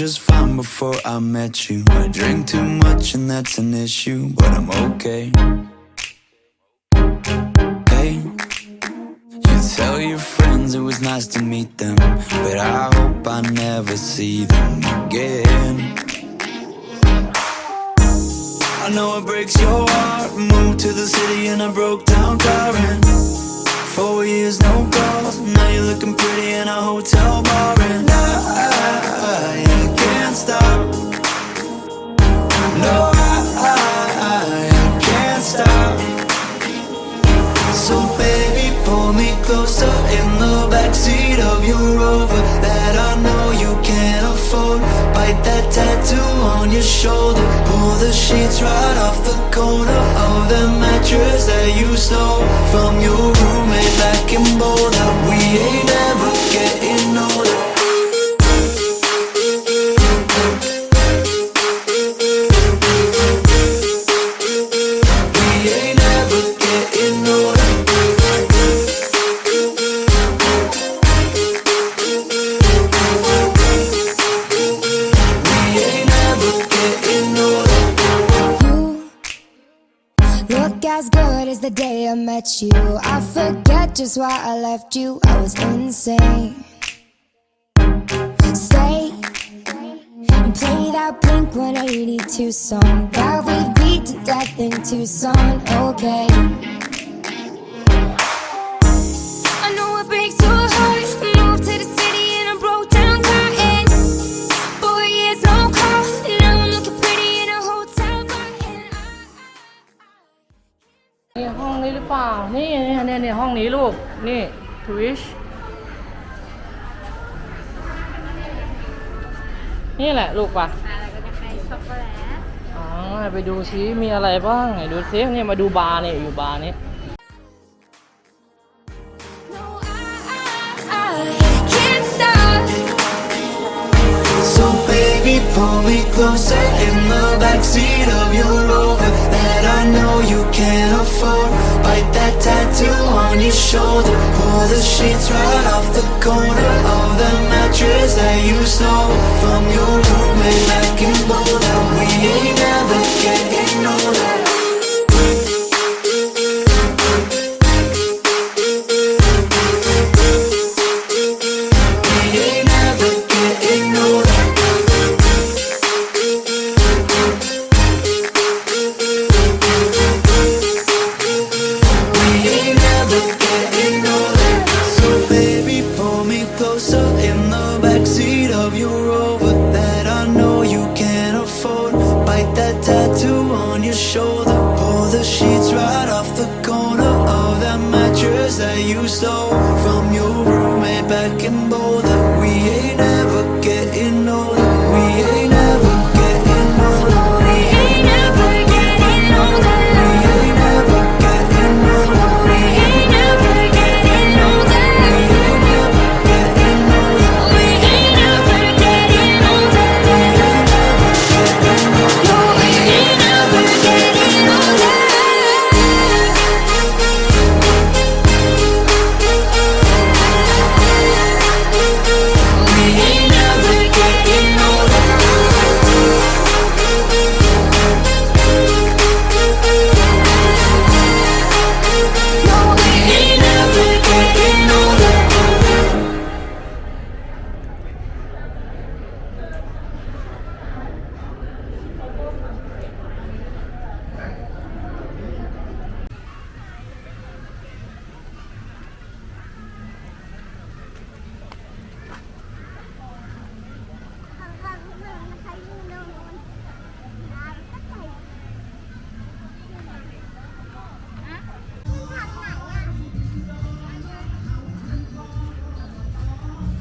just fine before I met you. I drink too much and that's an issue, but I'm okay. Hey, you tell your friends it was nice to meet them, but I hope I never see them again. I know it breaks your heart. Moved to the city in a broke down car and 4 years no calls. Now you're looking pretty in a hotel bar and I can't stop. No, I can't stop. So baby, pull me closer in the backseat of your Rover that I know you can't afford. Bite that tattoo on your shoulder. Pull the sheets right off the corner of the mattress that you stole from your roommate back in Boulder. We ain't ever getting older. The day I met you, I forget just why I left you. I was insane. Stay and play that Blink 182 song that we beat to death in Tucson. Okay. I know it breaks your heart. Moved to the city in a broke down car and 4 years no call. Now I'm looking pretty in a hotel bar andนี่ห้องนี้หรือเปล่านี่ห้องนี้ลูกนี่ทวิชนี่แหละลูกป่ะอะไรก็จะไปช็อกโกแลตไปดูซิมีอะไรบ้างไหนดูซินี่มาดูบาร์นี่อยู่บาร์นี้So baby, pull me closer in the backseat of your Rover that I know you can't afford. Bite that tattoo on your shoulder. Pull the sheets right off the corner of the mattress that you stole from your roommate back in Boulder. We ain't never getting older. That you stole from your roommate back in Boulder. We ain't never getting older. We ain't never getting older. We ain't never getting older. We ain't never getting older. We ain't never getting older. We ain't never getting older. We ain't never getting older. We ain't never getting older.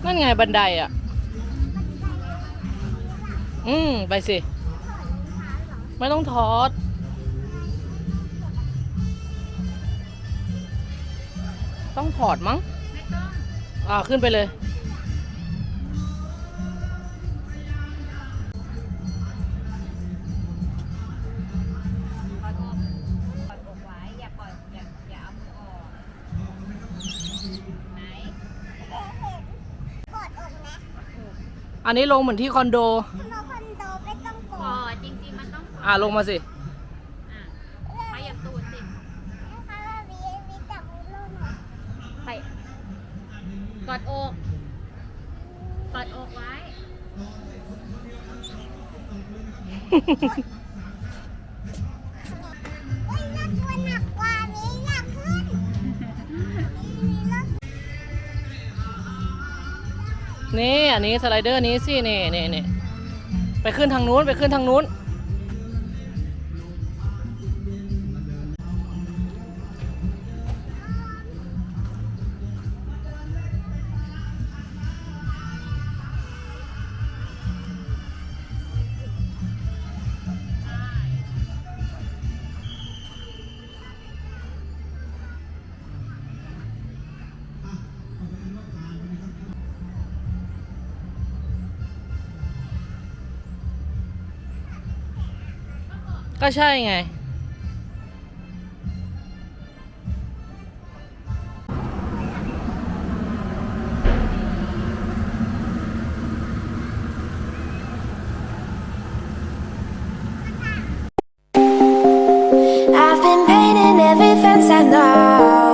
นั่นไงบันไดอ่ะไปสิไม่ต้องถอดต้องถอดมั้งไม่ต้องขึ้นไปเลย อันนี้ลงเหมือนที่คอนโด เราคอนโดไม่ต้องก อ๋อ ด จริงๆมันต้อง ลงมาสิ ขยับตูดสิ นะคะมีจับมือลูกหน่อย ไปกอดอกกอดอกไว้ เฮ้ยรถตัวหนักกว่านี้หนักขึ้นมีรถ นี่อันนี้สไลเดอร์นี้สินี่ไปขึ้นทางนู้นไปขึ้นทางนู้น ก็ใช่ไง I've been painting every fence I know.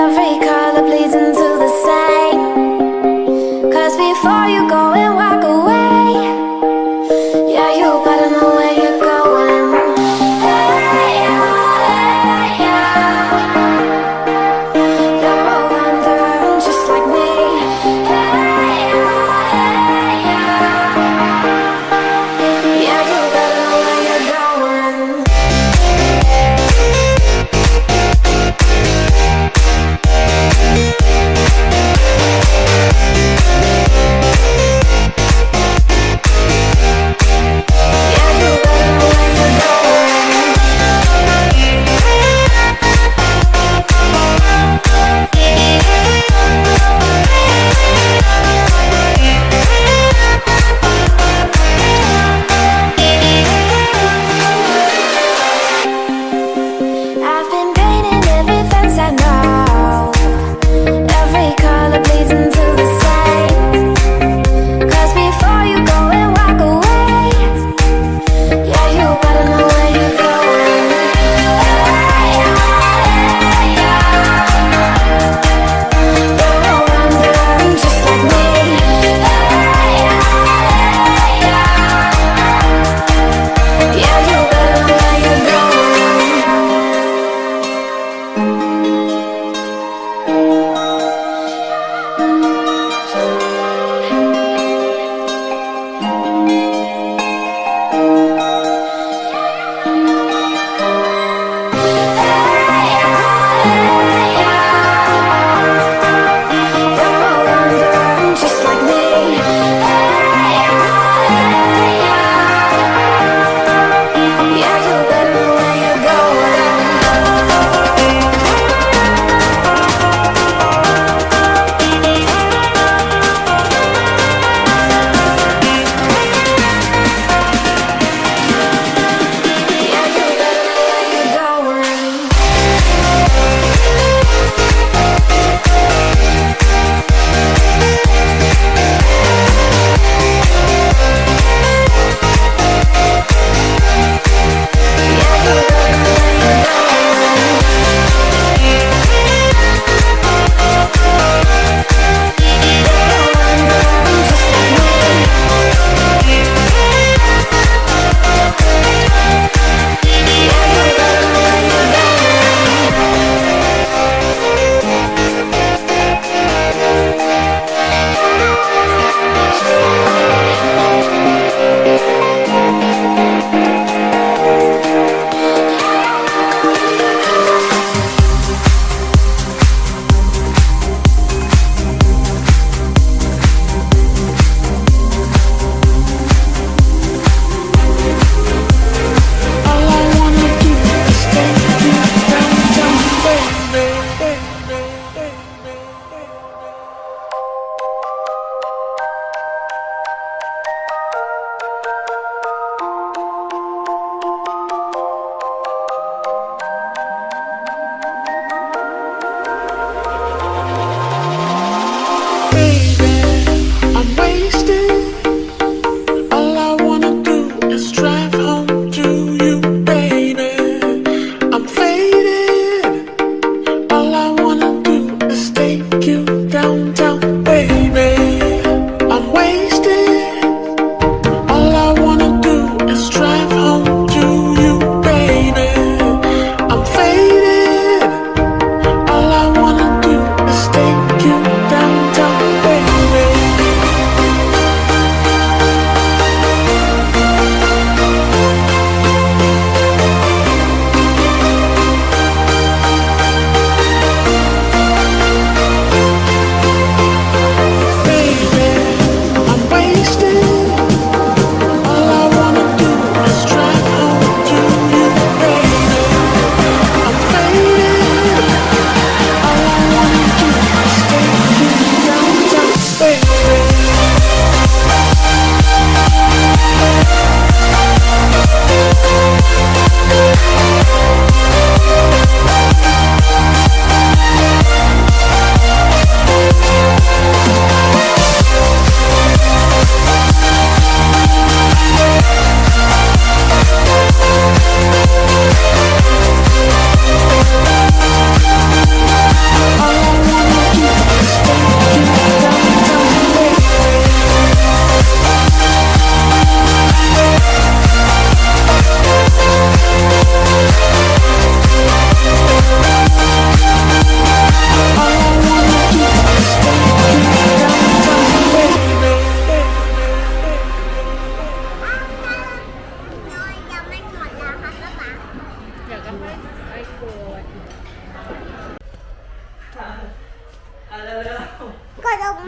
Every color bleeds into the same. 'Cause before you go and walk away, yeah, you better know where you're going. Hey, yeah, hey, yeah. You're a wanderer just like me. Hey, yeah, hey, yeah. Yeah, you better know where you're going.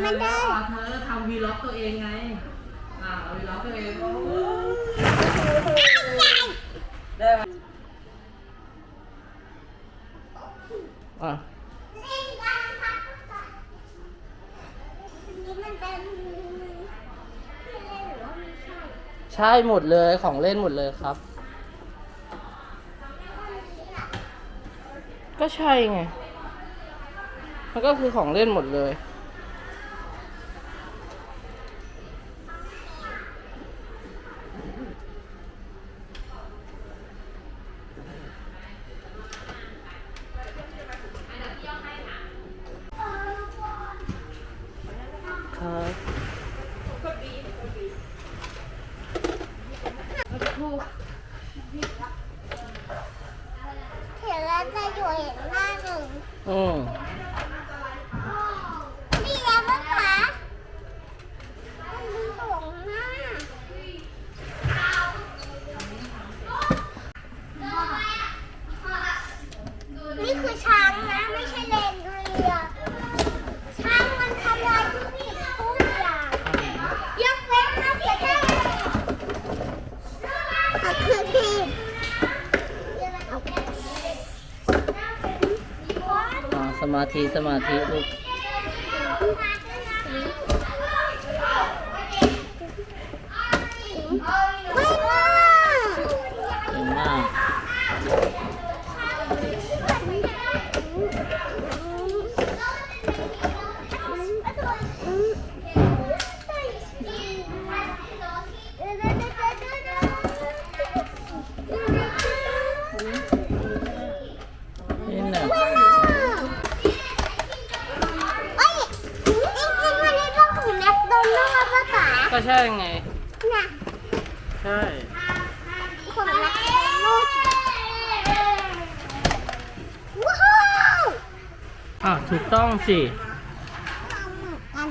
มันได้ เธอทำวีล็อกตัวเองไงวีล็อกตัวเองได้ไหมเล่นกันครับนี่มันเป็นที่เล่นหรือว่าไม่ใช่ ใช่หมดเลยของเล่นหมดเลยครับ ก็ใช่ไงมันก็คือของเล่นหมดเลยครับ เดี๋ยวเราจะอยู่เห็นหน้าหนึ่ง นี่แล้วมั้งคะมันมีหลงหน้านี่คือช้างนะไม่ใช่เลนเรือช้างมันทำลายทุกสิ่งทุกอย่างยกเว้นนะเสียแค่ก็คือที่สมาธิลูกเก่งมากนี่นะ ก็ใช่ไง น่ะ ใช่ คนรักลูกว้าว ถูกต้องสิ กัน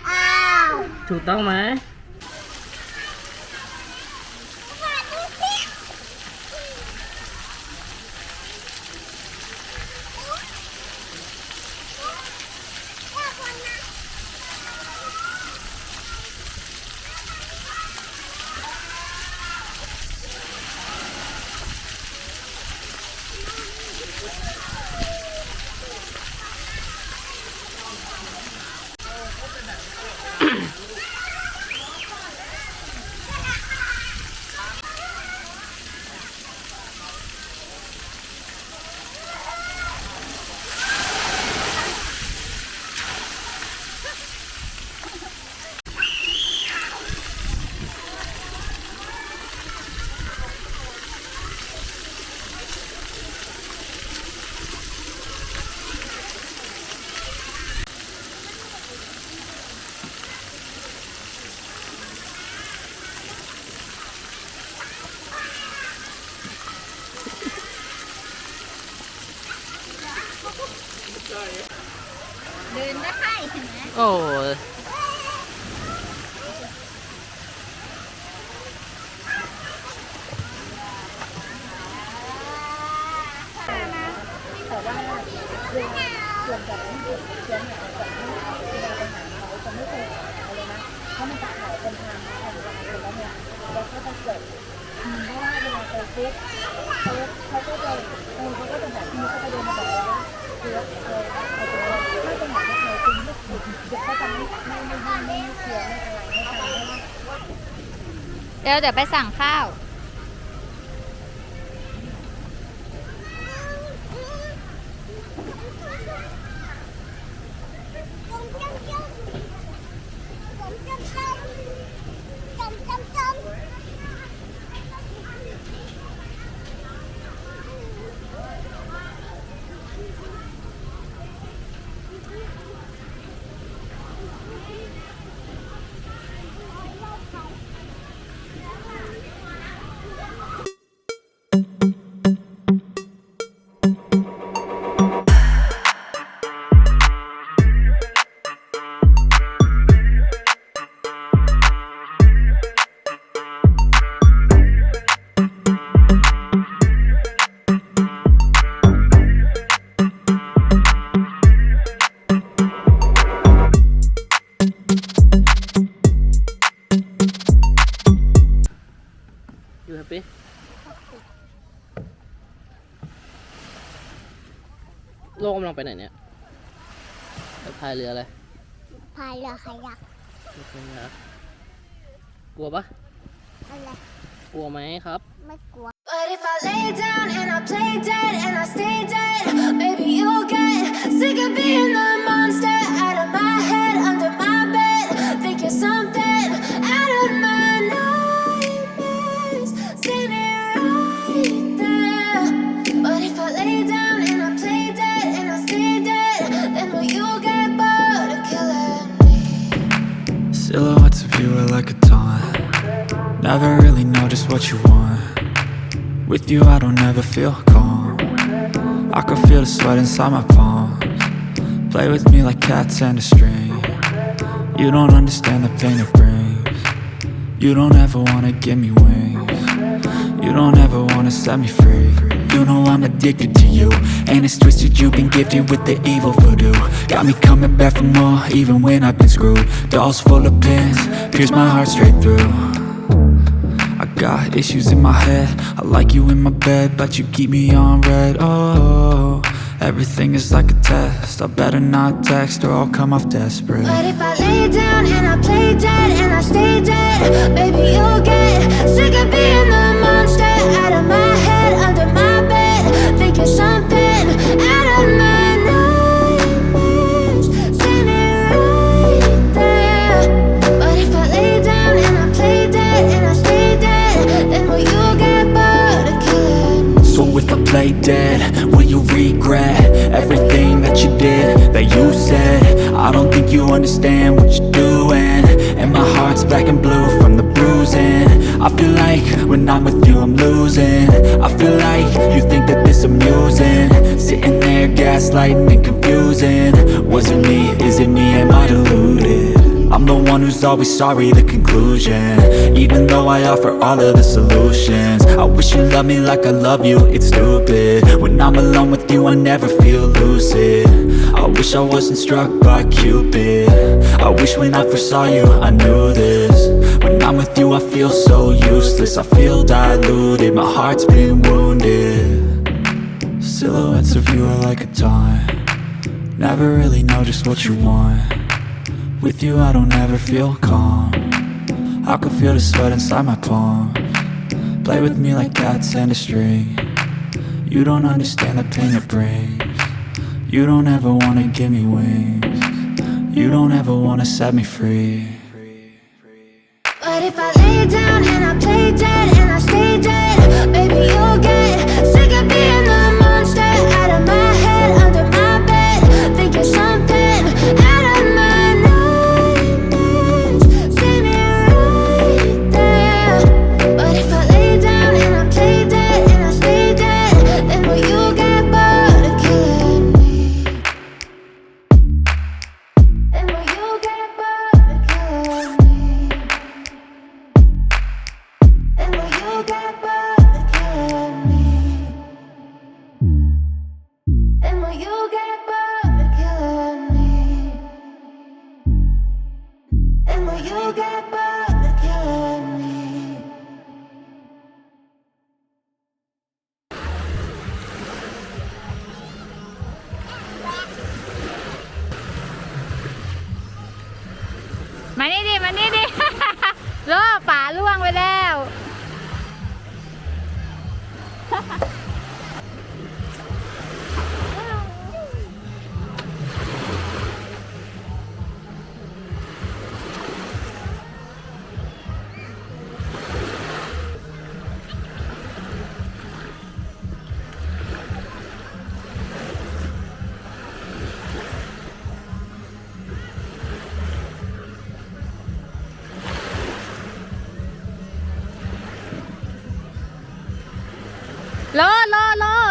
อ้าว ถูกต้องไหมเดินได้เห็นไหม โอ้ยเดี๋ยวไปสั่งข้าว เ ไปไหนเนี่ยไปพายเรืออะไร พายเรือขยัก กลัวปะ อะไร กลัวไหมครับ ไม่กลัว But if I lay down and I play dead and I stay dead, maybe you'll get sick of being the monster out of my head, under my bed. Think you're something out of my nightmares, standing right there. But if I lay down and I play dead and I stay dead, then will you get bored of killing me? Silhouettes of you are like a taunt. Never really know just what you want. With you I don't ever feel calm. I can feel the sweat inside my palms. Play with me like cats and a string. You don't understand the pain it brings. You don't ever wanna give me wings. You don't ever wanna set me free. You know I'm addicted to you, and it's twisted. You've been gifted with the evil voodoo. Got me coming back for more, even when I've been screwed. Dolls full of pins, pierce my heart straight through. I got issues in my head. I like you in my bed, but you keep me on red. Oh, everything is like a test. I better not text or I'll come off desperate. But if I lay down and I play dead and I stay dead, baby you'll get sick of being the monster out of my head, under my bed. Think you're something out of my nightmares, standing right there. But if I lay down and I play dead and I stay dead, then will you get bored of killing me? So if I play dead, will you regret everything that you did, that you said? I don't think you understand what you're doing, and my heart's black and blue from the bruising. I feel like when I'm with you I'm losing. I feel like you think that this amusing, sitting there gaslighting and confusing. Was it me? Is it me? Am I deluded? I'm the one who's always sorry, the conclusion. Even though I offer all of the solutions, I wish you loved me like I love you, it's stupid. When I'm alone with you I never feel lucid. I wish I wasn't struck by Cupid. I wish when I first saw you I knew this. When I'm with you I feel so useless. I feel diluted, my heart's been wounded. Silhouettes of you are like a taunt. Never really know just what you want. With you I don't ever feel calm. I can feel the sweat inside my palms. Play with me like cats and a string. You don't understand the pain it brings. You don't ever wanna give me wings. You don't ever wanna set me free. But if I lay down and I play dead and I stay dead, baby you'll get sick of being the monster out of my head, under my bed. Think you're something out of my nightmares, standing right there. But if I lay down and I play dead and I stay dead, then will you get bored of killing me? Then will you get bored of killing me? And will you get bored of killing me? And will you get bored of killing me? And will you get bored of killing me? มานี่ดิ มานี่ดิ โล่ป่าล่วงไปแล้ว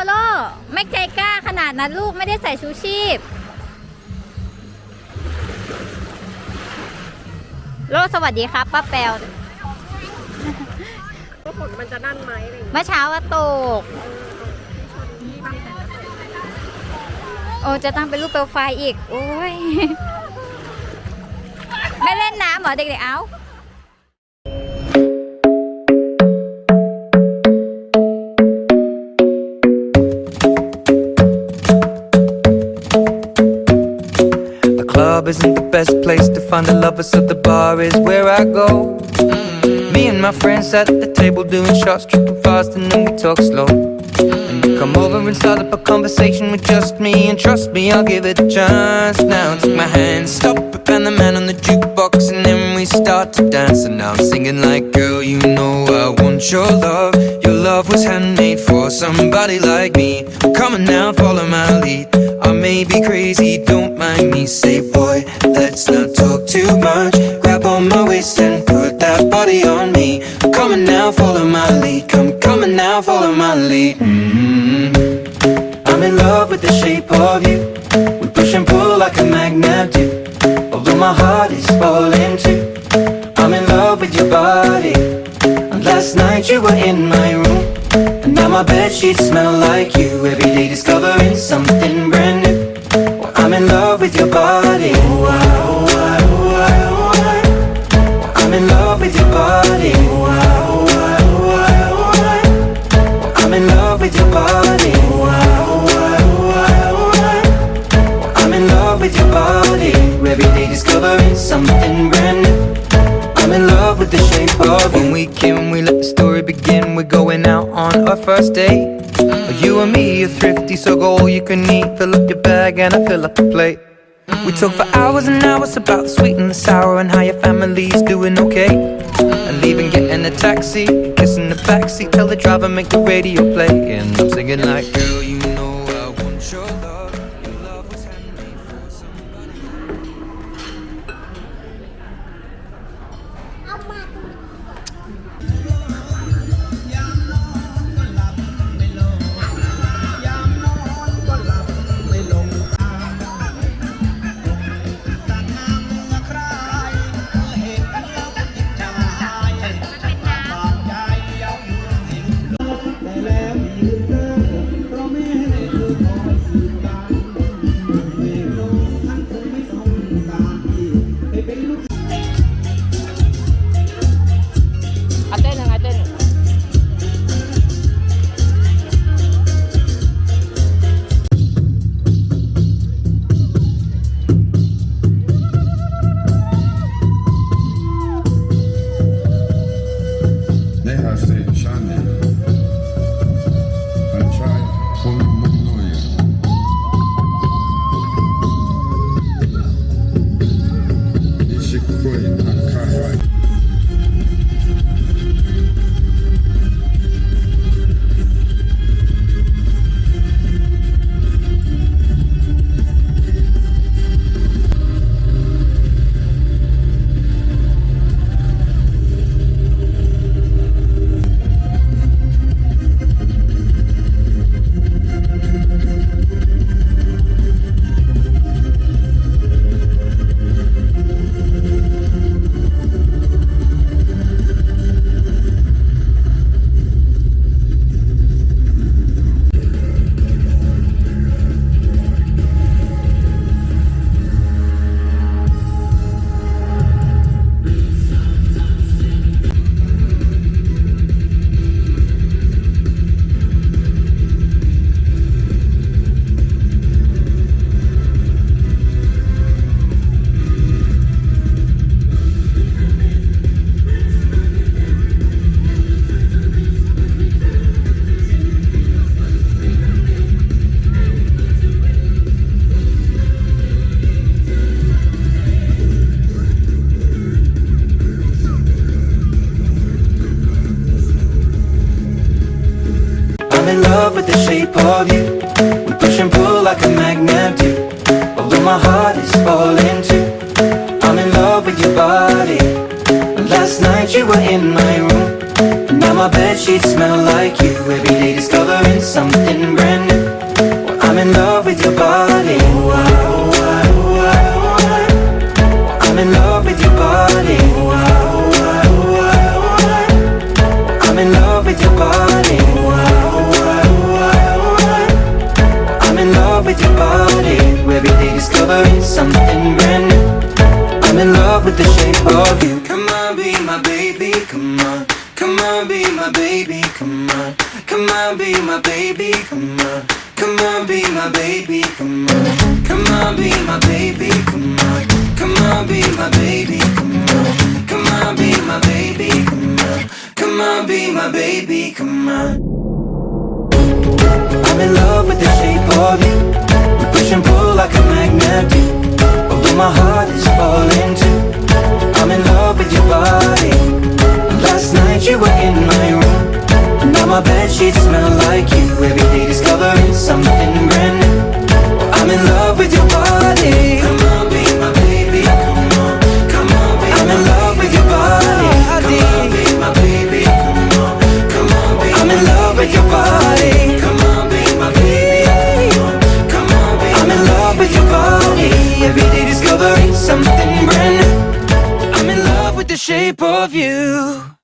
โลไม่ใจกล้าขนาดนั้นลูกไม่ได้ใส่ชูชีพโลสวัสดีครับป้าแปวฝนมันจะนั่นไหมเมื่อเช้าว่าตกโอ้จะตั้งเป็นรูปเปลวไฟอีกโอ้ยไม่เล่นน้ำเหรอเด็กๆเอ้า best place to find the lovers, so the bar is where I go. Me and my friends at the table doing shots, tripping fast, and then we talk slow. And you come over and start up a conversation with just me, and trust me, I'll give it a chance. Now take my hand, stop it, and the man on the jukebox, and then we start to dance. And now I'm singing like, girl, you know I want your love. Your love was handmade for somebody like me. Come on now, follow my lead. I may be crazy, don't mind me. Say, boy, let's not talk too much. Grab on my waist and put that body on me. Come on now, follow my lead. Come on now, follow my lead. I'm in love with the shape of you. We push and pull like a magnet do. Although my heart is falling too. I'm in love with your body. And last night you were in my room. And now my bedsheets smell like you. Every day discovering something brand new. Well, I'm in love with your body. I'm in love with your body. I'm in love with your body. I'm in love with your body. Every day discovering something brand new. I'm in love with the shape of you. When we came, we let the story begin. We're going out on our first date. You and me are thrifty, so go all you can eat. Fill up your bag and I fill up the plate. We talk for hours and hours about the sweet and the sour and how your family's doing okay. And leaving, getting a taxi, kissing the backseat, tell the driver make the radio play. And I'm singing like, girl, you know I want your love. Your love was handmade for somebody. เอามาตรงนี้ อ่ะเต้นยังไงเต้น Det här säger Chanel. I tried for Mongolia. Ishikoin Akai. I'm in love with the shape of you. We push and pull like a magnet do. Although my heart is falling too. I'm in love with your body. Last night you were in my room. And now my bedsheets smell like you. Every day discovering something brand new. Well, I'm in love with your body. I'm in love with your body. I'm in love with your body. I'm in love with your body. Every day discovering something brand new. I'm in love with the shape of you. Come on, be my baby, come on. Come on, be my baby, come on. Come on, be my baby, come on. Come on, be my baby, come on. Come on, be my baby, come on. Come on, my baby, come on. I'm in love with the shape of you. We push and pull like a magnet do. Although my heart is falling too. I'm in love with your body. Last night you were in my room. Now my bedsheets smell like you. Every day discovering something brand new. I'm in love with your body. Come on, be my baby. Come on, come on, be I'm in love with your body. Come on, be my baby. Come on, come on, be I'm in love with your body. Come on, be my baby. Come on, be I'm in love with your body. Every day discovering something brand new. I'm in love with the shape of you.